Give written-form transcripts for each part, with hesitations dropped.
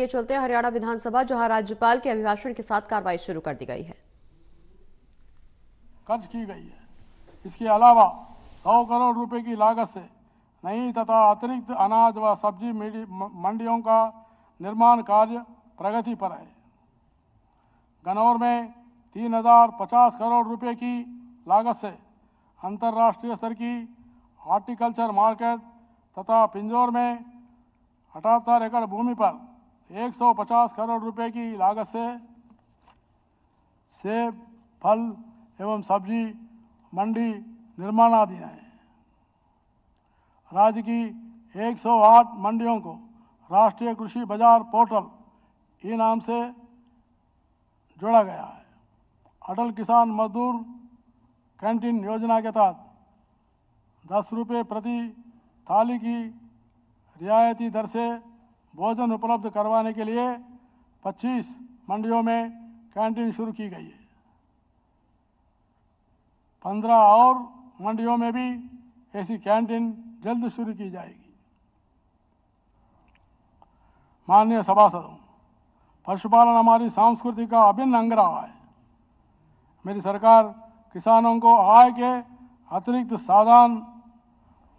ये चलते हरियाणा विधानसभा जहां राज्यपाल के अभिभाषण के साथ कार्रवाई शुरू कर दी गई है। खर्च की गई है। इसके अलावा 100 करोड़ रुपए की लागत से नई तथा अतिरिक्त अनाज व सब्जी मंडियों का निर्माण कार्य प्रगति पर है। गन्नौर में 3050 करोड़ रुपए की लागत से अंतर्राष्ट्रीय स्तर की हॉर्टिकल्चर मार्केट तथा पिंजौर में 78 एकड़ भूमि पर 150 करोड़ रुपए की लागत से सेब, फल एवं सब्जी मंडी निर्माणाधीन है। राज्य की 108 मंडियों को राष्ट्रीय कृषि बाजार पोर्टल नाम से जोड़ा गया है। अटल किसान मजदूर कैंटीन योजना के तहत 10 रुपये प्रति थाली की रियायती दर से भोजन उपलब्ध करवाने के लिए 25 मंडियों में कैंटीन शुरू की गई है। 15 और मंडियों में भी ऐसी कैंटीन जल्द शुरू की जाएगी। माननीय सभासदों, पशुपालन हमारी संस्कृति का अभिन्न अंग रहा है। मेरी सरकार किसानों को आय के अतिरिक्त साधन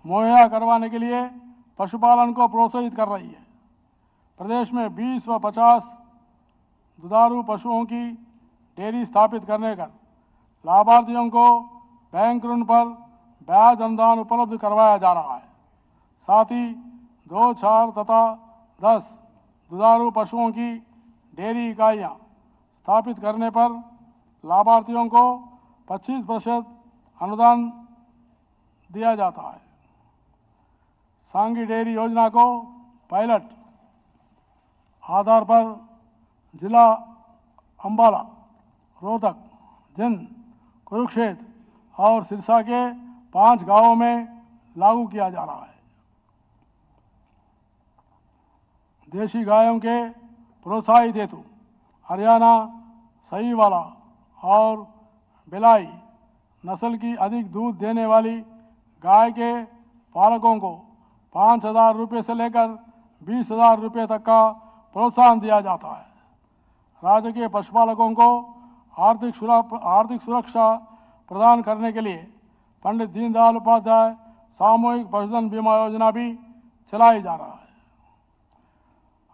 मुहैया करवाने के लिए पशुपालन को प्रोत्साहित कर रही है। प्रदेश में 20 व 50 दुधारू पशुओं की डेयरी स्थापित करने का लाभार्थियों को बैंक ऋण पर ब्याज अनुदान उपलब्ध करवाया जा रहा है। साथ ही 2, 4 तथा 10 दुधारू पशुओं की डेयरी इकाइयाँ स्थापित करने पर लाभार्थियों को 25% अनुदान दिया जाता है। सांगी डेयरी योजना को पायलट आधार पर जिला अंबाला, रोहतक, जिंद, कुरुक्षेत्र और सिरसा के 5 गांवों में लागू किया जा रहा है। देशी गायों के प्रोत्साहित हेतु हरियाणा सहीवाला और बिलाई नस्ल की अधिक दूध देने वाली गाय के पालकों को 5,000 रुपये से लेकर 20,000 रुपये तक का प्रोत्साहन दिया जाता है। राज्य के पशुपालकों को आर्थिक सुरक्षा प्रदान करने के लिए पंडित दीनदयाल उपाध्याय सामूहिक पशुधन बीमा योजना भी चलाई जा रहा है।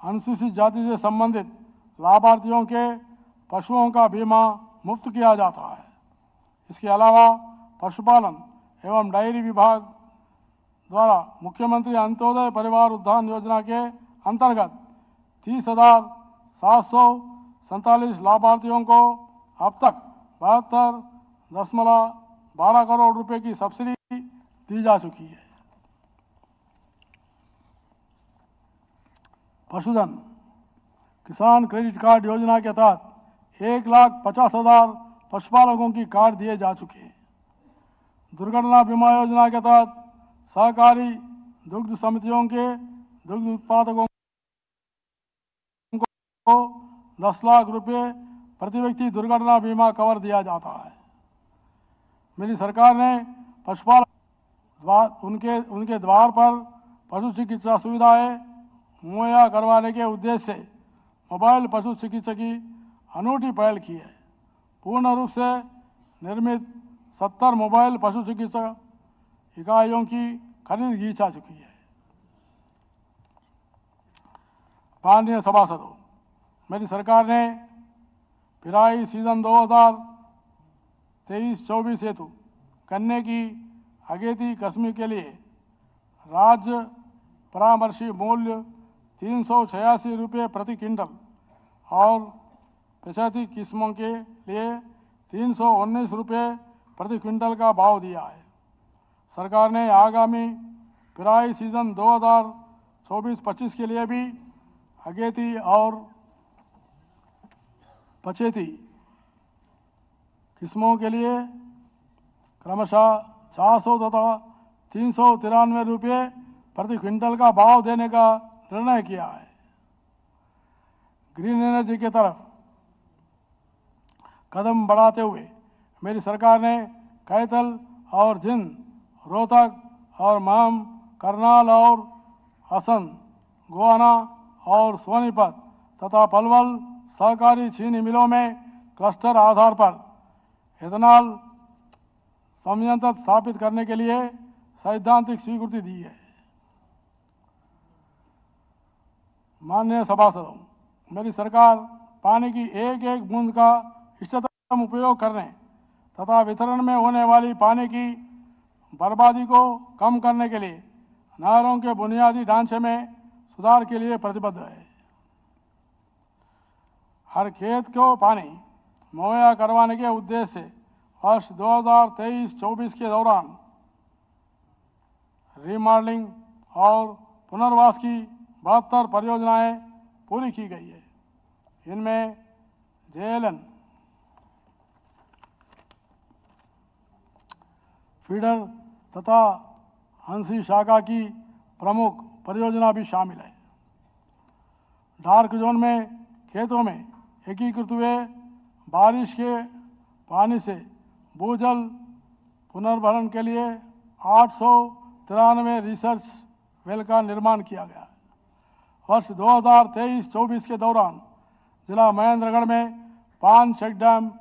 अनुसूचित जाति से संबंधित लाभार्थियों के पशुओं का बीमा मुफ्त किया जाता है। इसके अलावा पशुपालन एवं डेयरी विभाग द्वारा मुख्यमंत्री अंत्योदय परिवार उद्यान योजना के अंतर्गत 30,747 लाभार्थियों को अब तक 72.12 करोड़ रुपए की सब्सिडी दी जा चुकी है। पशुधन किसान क्रेडिट कार्ड योजना के तहत 1,50,000 पशुपालकों की कार्ड दिए जा चुके हैं। दुर्घटना बीमा योजना के तहत सहकारी दुग्ध समितियों के दुग्ध उत्पादकों को 10 लाख रुपए प्रति व्यक्ति दुर्घटना बीमा कवर दिया जाता है। मेरी सरकार ने पशुपालन उनके द्वार पर पशु चिकित्सा सुविधाएं मुहैया करवाने के उद्देश्य से मोबाइल पशु चिकित्सा की अनूठी पहल की है। पूर्ण रूप से निर्मित 70 मोबाइल पशु चिकित्सा इकाइयों की खरीद की जा चुकी है। माननीय सभासदों, मेरी सरकार ने पिराई सीजन 2023-24 हेतु गन्ने की अगेती किस्म के लिए राज्य परामर्शी मूल्य 386 रुपये प्रति क्विंटल और 85 किस्मों के लिए 319 रुपये प्रति क्विंटल का भाव दिया है। सरकार ने आगामी पिराई सीजन 2024-25 के लिए भी अगेती और पचेती किस्मों के लिए क्रमशः 400 तथा 393 रुपये प्रति क्विंटल का भाव देने का निर्णय किया है। ग्रीन एनर्जी की तरफ कदम बढ़ाते हुए मेरी सरकार ने कैथल और जिंद, रोहतक और महम, करनाल और हसन, गोहाना और सोनीपत तथा पलवल सहकारी चीनी मिलों में क्लस्टर आधार पर एथेनॉल संयंत्र स्थापित करने के लिए सैद्धांतिक स्वीकृति दी है। माननीय सभासदों, मेरी सरकार पानी की एक एक बूंद का इष्टतम उपयोग करने तथा वितरण में होने वाली पानी की बर्बादी को कम करने के लिए नहरों के बुनियादी ढांचे में सुधार के लिए प्रतिबद्ध है। हर खेत को पानी मुहैया करवाने के उद्देश्य से वर्ष 2023-24 के दौरान रीमॉडलिंग और पुनर्वास की 72 परियोजनाएं पूरी की गई है। इनमें जेएलएन फीडर तथा हंसी शाखा की प्रमुख परियोजना भी शामिल है। डार्क जोन में खेतों में एकीकृत हुए बारिश के पानी से भूजल पुनर्भरण के लिए 893 रिसर्च वेल का निर्माण किया गया है। वर्ष 2023-24 के दौरान जिला महेंद्रगढ़ में 5 चेक डैम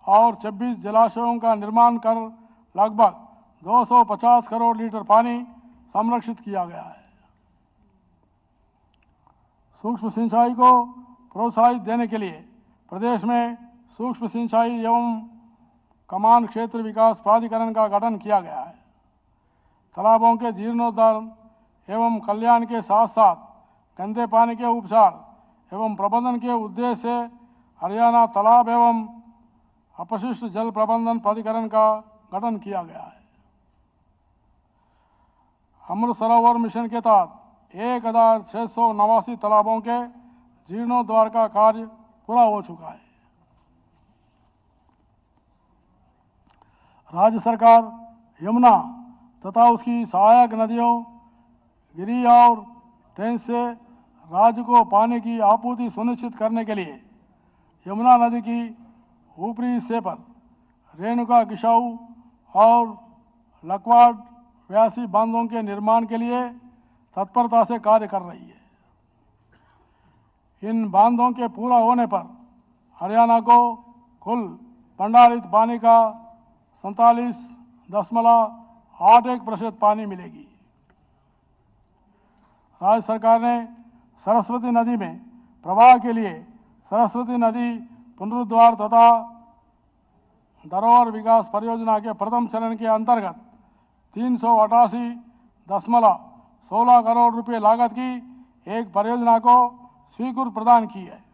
और 26 जलाशयों का निर्माण कर लगभग 250 करोड़ लीटर पानी संरक्षित किया गया है। सूक्ष्म सिंचाई को प्रोत्साहित देने के लिए प्रदेश में सूक्ष्म सिंचाई एवं कमान क्षेत्र विकास प्राधिकरण का गठन किया गया है। तालाबों के जीर्णोद्धार एवं कल्याण के साथ साथ गंदे पानी के उपचार एवं प्रबंधन के उद्देश्य से हरियाणा तालाब एवं अपशिष्ट जल प्रबंधन प्राधिकरण का गठन किया गया है। अमृत सरोवर मिशन के तहत 1689 तालाबों के जीर्णोद्धार का कार्य पूरा हो चुका है। राज्य सरकार यमुना तथा उसकी सहायक नदियों गिरी और टेंस से राज्य को पानी की आपूर्ति सुनिश्चित करने के लिए यमुना नदी की ऊपरी हिस्से पर रेणुका किशाऊ और लकवाड़ व्यासी बांधों के निर्माण के लिए तत्परता से कार्य कर रही है। इन बांधों के पूरा होने पर हरियाणा को कुल भंडारित पानी का 47.81% पानी मिलेगी। राज्य सरकार ने सरस्वती नदी में प्रवाह के लिए सरस्वती नदी पुनरुद्धार तथा धरोहर विकास परियोजना के प्रथम चरण के अंतर्गत 388.16 करोड़ रुपए लागत की एक परियोजना को स्वीकृति प्रदान की है।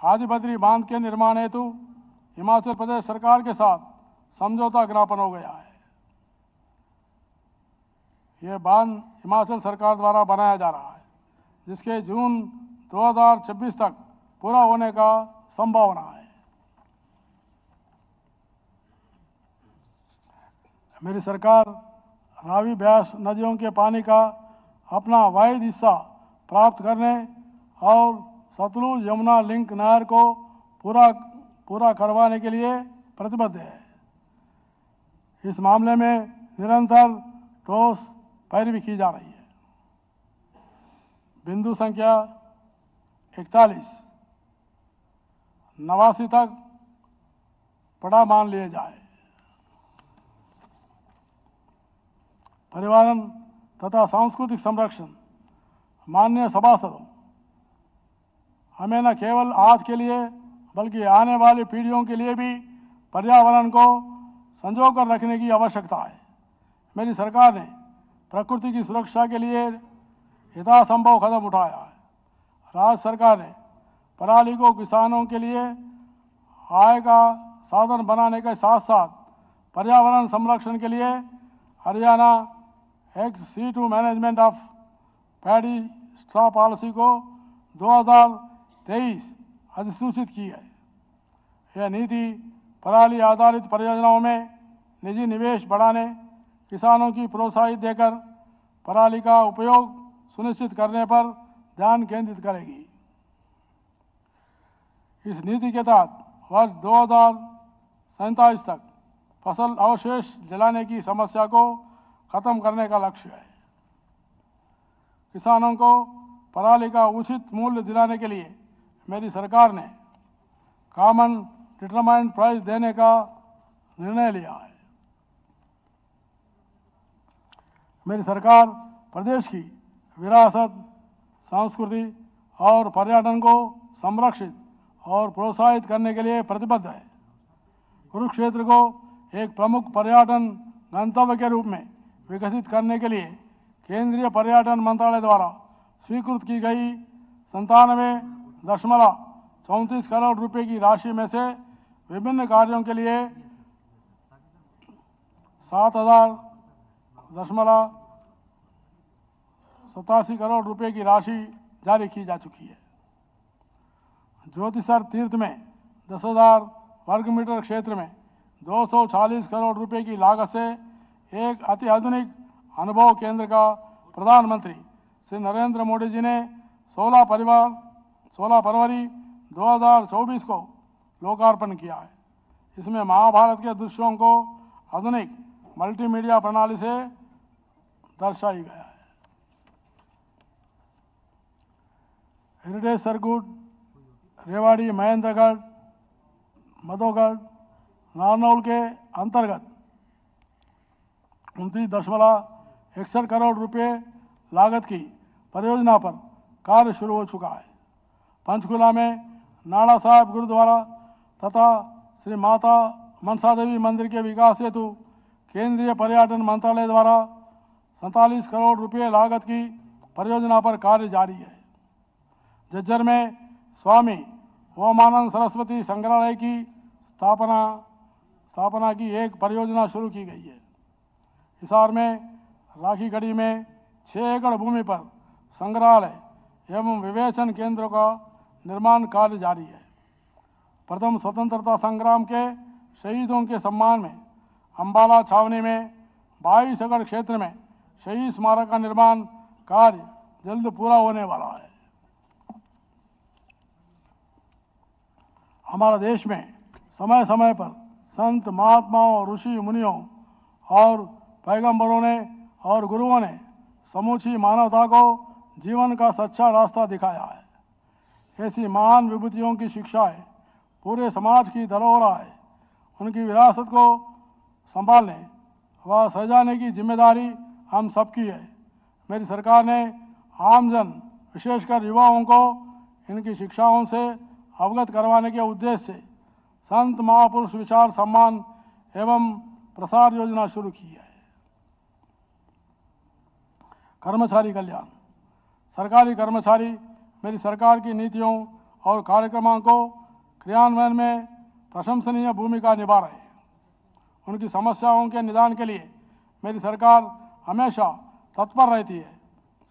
आदिबद्री बांध के निर्माण हेतु हिमाचल प्रदेश सरकार के साथ समझौता ज्ञापन हो गया है। यह बांध हिमाचल सरकार द्वारा बनाया जा रहा है, जिसके जून 2026 तक पूरा होने का संभावना है। मेरी सरकार रावी ब्यास नदियों के पानी का अपना वाहिद हिस्सा प्राप्त करने और सतलुज यमुना लिंक नहर को पूरा करवाने के लिए प्रतिबद्ध है। इस मामले में निरंतर ठोस पैरवी की जा रही है। बिंदु संख्या 41 89 तक पड़ा मान लिए जाए। पर्यावरण तथा सांस्कृतिक संरक्षण। माननीय सभासदों, हमें न केवल आज के लिए बल्कि आने वाली पीढ़ियों के लिए भी पर्यावरण को संजोकर रखने की आवश्यकता है। मेरी सरकार ने प्रकृति की सुरक्षा के लिए यथासंभव कदम उठाया है। राज्य सरकार ने पराली को किसानों के लिए आय का साधन बनाने के साथ साथ पर्यावरण संरक्षण के लिए Haryana XC2 management of paddy straw policy को 2023 अधिसूचित की है। यह नीति पराली आधारित परियोजनाओं में निजी निवेश बढ़ाने, किसानों की प्रोत्साहित देकर पराली का उपयोग सुनिश्चित करने पर ध्यान केंद्रित करेगी। इस नीति के तहत वर्ष 2047 तक फसल अवशेष जलाने की समस्या को खत्म करने का लक्ष्य है। किसानों को पराली का उचित मूल्य दिलाने के लिए मेरी सरकार ने कॉमन डिटरमाइंड प्राइस देने का निर्णय लिया है। मेरी सरकार प्रदेश की विरासत, संस्कृति और पर्यटन को संरक्षित और प्रोत्साहित करने के लिए प्रतिबद्ध है। कुरुक्षेत्र को एक प्रमुख पर्यटन गंतव्य के रूप में विकसित करने के लिए केंद्रीय पर्यटन मंत्रालय द्वारा स्वीकृत की गई 97.34 करोड़ रुपए की राशि में से विभिन्न कार्यों के लिए 7,87 करोड़ रुपए की राशि जारी की जा चुकी है। ज्योतिसर तीर्थ में 10,000 वर्ग मीटर क्षेत्र में 240 करोड़ रुपए की लागत से एक अति आधुनिक अनुभव केंद्र का प्रधानमंत्री श्री नरेंद्र मोदी जी ने 16 फरवरी 2024 को लोकार्पण किया है। इसमें महाभारत के दृश्यों को आधुनिक मल्टीमीडिया प्रणाली से दर्शाई गया है। हेरिटेज सर्किट रेवाड़ी, महेंद्रगढ़, मधोगढ़, नारनौल के अंतर्गत 29.61 करोड़ रुपए लागत की परियोजना पर कार्य शुरू हो चुका है। पंचकुला में नाड़ा साहब गुरुद्वारा तथा श्री माता मनसा देवी मंदिर के विकास हेतु केंद्रीय पर्यटन मंत्रालय द्वारा 47 करोड़ रुपए लागत की परियोजना पर कार्य जारी है। झज्जर में स्वामी ओमानंद सरस्वती संग्रहालय की स्थापना की एक परियोजना शुरू की गई है। हिसार में राखी गढ़ी में 6 एकड़ भूमि पर संग्रहालय एवं विवेचन केंद्र का निर्माण कार्य जारी है। प्रथम स्वतंत्रता संग्राम के शहीदों के सम्मान में अंबाला छावनी में 22 एकड़ क्षेत्र में शहीद स्मारक का निर्माण कार्य जल्द पूरा होने वाला है। हमारा देश में समय समय पर संत महात्माओं, ऋषि मुनियों और पैगंबरों ने और गुरुओं ने समूची मानवता को जीवन का सच्चा रास्ता दिखाया है। ऐसी महान विभूतियों की शिक्षाएं पूरे समाज की धरोहर है। उनकी विरासत को संभालने व सजाने की जिम्मेदारी हम सबकी है। मेरी सरकार ने आमजन, विशेषकर युवाओं को इनकी शिक्षाओं से अवगत करवाने के उद्देश्य से संत महापुरुष विचार सम्मान एवं प्रसार योजना शुरू की है। कर्मचारी कल्याण। सरकारी कर्मचारी मेरी सरकार की नीतियों और कार्यक्रमों को क्रियान्वयन में प्रशंसनीय भूमिका निभा रहे हैं। उनकी समस्याओं के निदान के लिए मेरी सरकार हमेशा तत्पर रहती है।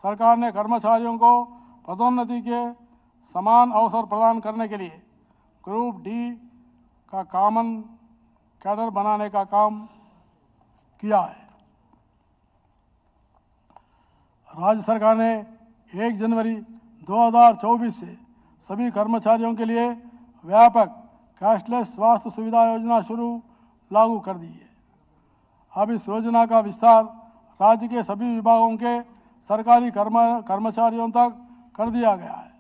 सरकार ने कर्मचारियों को पदोन्नति के समान अवसर प्रदान करने के लिए ग्रुप डी का कॉमन कैडर बनाने का काम किया है। राज्य सरकार ने 1 जनवरी 2024 से सभी कर्मचारियों के लिए व्यापक कैशलेस स्वास्थ्य सुविधा योजना लागू कर दी है। अब इस योजना का विस्तार राज्य के सभी विभागों के सरकारी कर्मचारियों तक कर दिया गया है।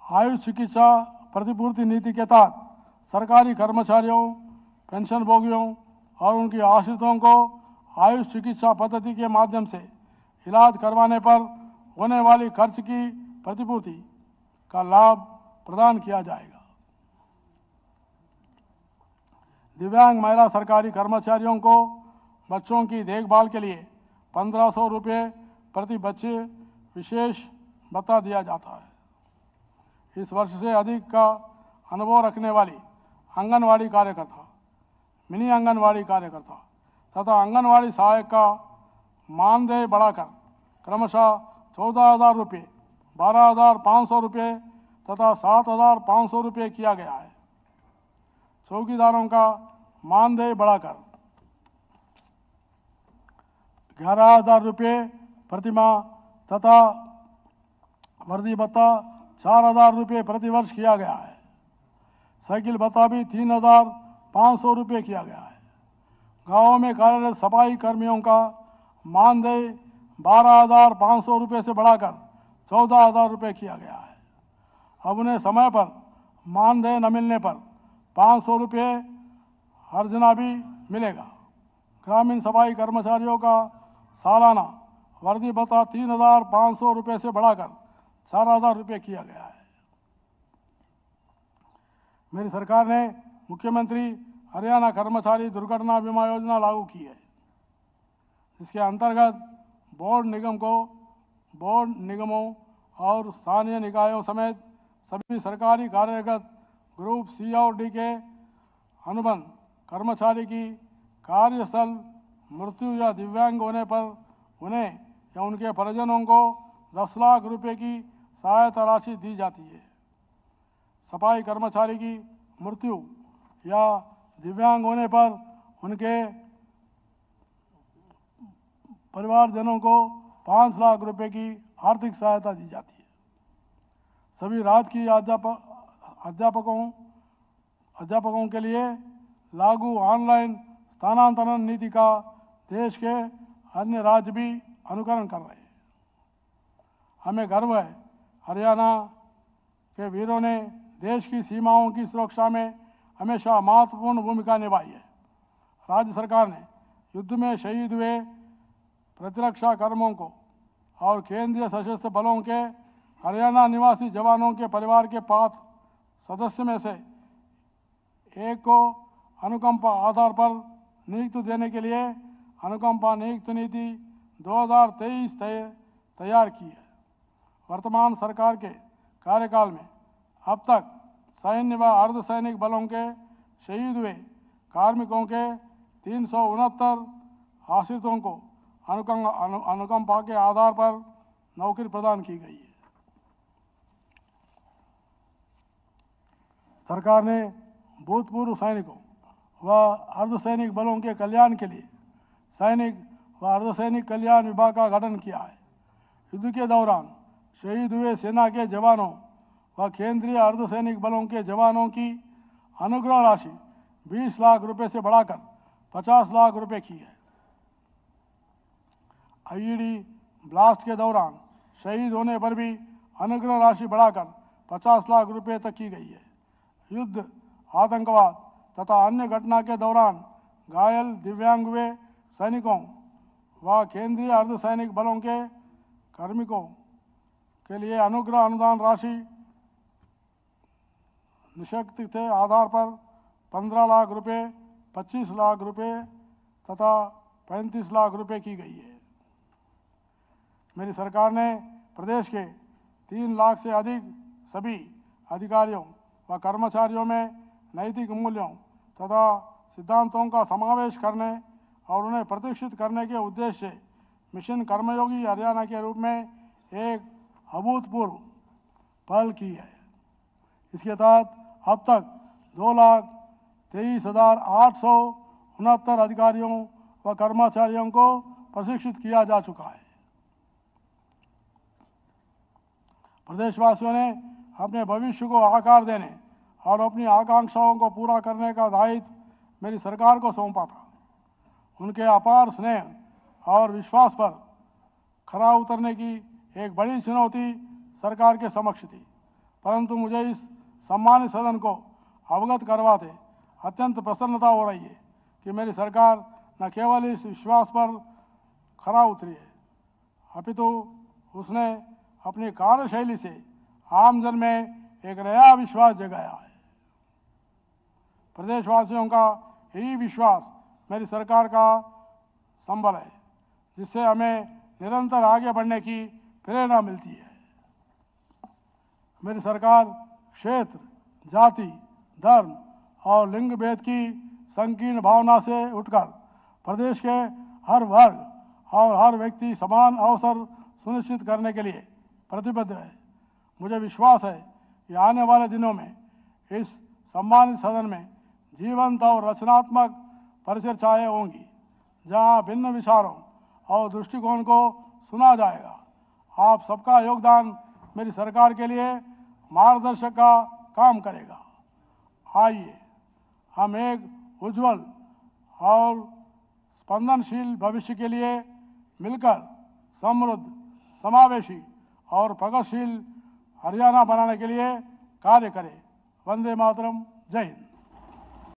आयुष चिकित्सा प्रतिपूर्ति नीति के तहत सरकारी कर्मचारियों, पेंशनभोगियों और उनके आश्रितों को आयुष चिकित्सा पद्धति के माध्यम से इलाज करवाने पर होने वाली खर्च की प्रतिपूर्ति का लाभ प्रदान किया जाएगा। दिव्यांग महिला सरकारी कर्मचारियों को बच्चों की देखभाल के लिए 1500 रुपये प्रति बच्चे विशेष भत्ता दिया जाता है। इस वर्ष से अधिक का अनुभव रखने वाली आंगनवाड़ी कार्यकर्ता, मिनी आंगनवाड़ी कार्यकर्ता तथा आंगनवाड़ी सहायक का मानदेय बढ़ाकर क्रमशः 14,000 रुपये, 12,500 रुपये तथा 7,500 रुपये किया गया है। चौकीदारों का मानदेय बढ़ाकर 11,000 रुपये प्रतिमाह तथा वर्दी भत्ता 4,000 रुपये प्रतिवर्ष किया गया है। साइकिल भत्ता भी 3,500 रुपये किया गया है। गाँवों में कार्यरत सफाई कर्मियों का मानदेय 12,500 रुपये से बढ़ाकर 14,000 रुपये किया गया है। अब उन्हें समय पर मानदेय न मिलने पर 500 रुपये हर्जना भी मिलेगा। ग्रामीण सफाई कर्मचारियों का सालाना वर्दी भत्ता 3,500 रुपये से बढ़ाकर 4,000 रुपये किया गया है। मेरी सरकार ने मुख्यमंत्री हरियाणा कर्मचारी दुर्घटना बीमा योजना लागू की है, जिसके अंतर्गत बोर्ड निगमों और स्थानीय निकायों समेत सभी सरकारी कार्यरत ग्रुप सी और डी के अनुबंध कर्मचारी की कार्यस्थल मृत्यु या दिव्यांग होने पर उन्हें या उनके परिजनों को 10 लाख रुपए की सहायता राशि दी जाती है। सफाई कर्मचारी की मृत्यु या दिव्यांग होने पर उनके परिवारजनों को 5 लाख रुपए की आर्थिक सहायता दी जाती है। सभी राजकीय अध्यापकों के लिए लागू ऑनलाइन स्थानांतरण नीति का देश के अन्य राज्य भी अनुकरण कर रहे हैं। हमें गर्व है, हरियाणा के वीरों ने देश की सीमाओं की सुरक्षा में हमेशा महत्वपूर्ण भूमिका निभाई है। राज्य सरकार ने युद्ध में शहीद हुए प्रतिरक्षा कर्मियों को और केंद्रीय सशस्त्र बलों के हरियाणा निवासी जवानों के परिवार के 5 सदस्य में से एक को अनुकंपा आधार पर नियुक्ति देने के लिए अनुकंपा नियुक्ति नीति 2023 तैयार की है। वर्तमान सरकार के कार्यकाल में अब तक सैन्य व अर्धसैनिक बलों के शहीद हुए कार्मिकों के 369 आश्रितों को अनुकंपा के आधार पर नौकरी प्रदान की गई है। सरकार ने भूतपूर्व सैनिकों व अर्धसैनिक बलों के कल्याण के लिए सैनिक व अर्धसैनिक कल्याण विभाग का गठन किया है। युद्ध के दौरान शहीद हुए सेना के जवानों व केंद्रीय अर्धसैनिक बलों के जवानों की अनुग्रह राशि 20 लाख रुपए से बढ़ाकर 50 लाख रुपए की है। आईईडी ब्लास्ट के दौरान शहीद होने पर भी अनुग्रह राशि बढ़ाकर 50 लाख रुपए तक की गई है। युद्ध, आतंकवाद तथा अन्य घटना के दौरान घायल दिव्यांग हुए सैनिकों व केंद्रीय अर्धसैनिक बलों के कार्मिकों के लिए अनुग्रह अनुदान राशि निःशक्ति के आधार पर 15 लाख रुपए, 25 लाख रुपए तथा 35 लाख रुपए की गई है। मेरी सरकार ने प्रदेश के 3 लाख से अधिक सभी अधिकारियों व कर्मचारियों में नैतिक मूल्यों तथा सिद्धांतों का समावेश करने और उन्हें प्रतिष्ठित करने के उद्देश्य से मिशन कर्मयोगी हरियाणा के रूप में एक अभूतपूर्व पहल की है। इसके तहत अब तक 2,23,869 अधिकारियों व कर्मचारियों को प्रशिक्षित किया जा चुका है। प्रदेशवासियों ने अपने भविष्य को आकार देने और अपनी आकांक्षाओं को पूरा करने का दायित्व मेरी सरकार को सौंपा था। उनके अपार स्नेह और विश्वास पर खरा उतरने की एक बड़ी चुनौती सरकार के समक्ष थी, परंतु मुझे इस सम्मानित सदन को अवगत करवाते अत्यंत प्रसन्नता हो रही है कि मेरी सरकार न केवल इस विश्वास पर खरा उतरी है, अपितु उसने अपनी कार्यशैली से आमजन में एक नया विश्वास जगाया है। प्रदेशवासियों का यही विश्वास मेरी सरकार का संबल है, जिससे हमें निरंतर आगे बढ़ने की प्रेरणा मिलती है। मेरी सरकार क्षेत्र, जाति, धर्म और लिंग भेद की संकीर्ण भावना से उठकर प्रदेश के हर वर्ग और हर व्यक्ति समान अवसर सुनिश्चित करने के लिए प्रतिबद्ध है। मुझे विश्वास है कि आने वाले दिनों में इस सम्मानित सदन में जीवंत और रचनात्मक परिचर्चाएं होंगी, जहां भिन्न विचारों और दृष्टिकोण को सुना जाएगा। आप सबका योगदान मेरी सरकार के लिए मार्गदर्शक का काम करेगा। आइए हम एक उज्जवल और स्पंदनशील भविष्य के लिए मिलकर समृद्ध, समावेशी और प्रगतिशील हरियाणा बनाने के लिए कार्य करें। वंदे मातरम। जय हिंद।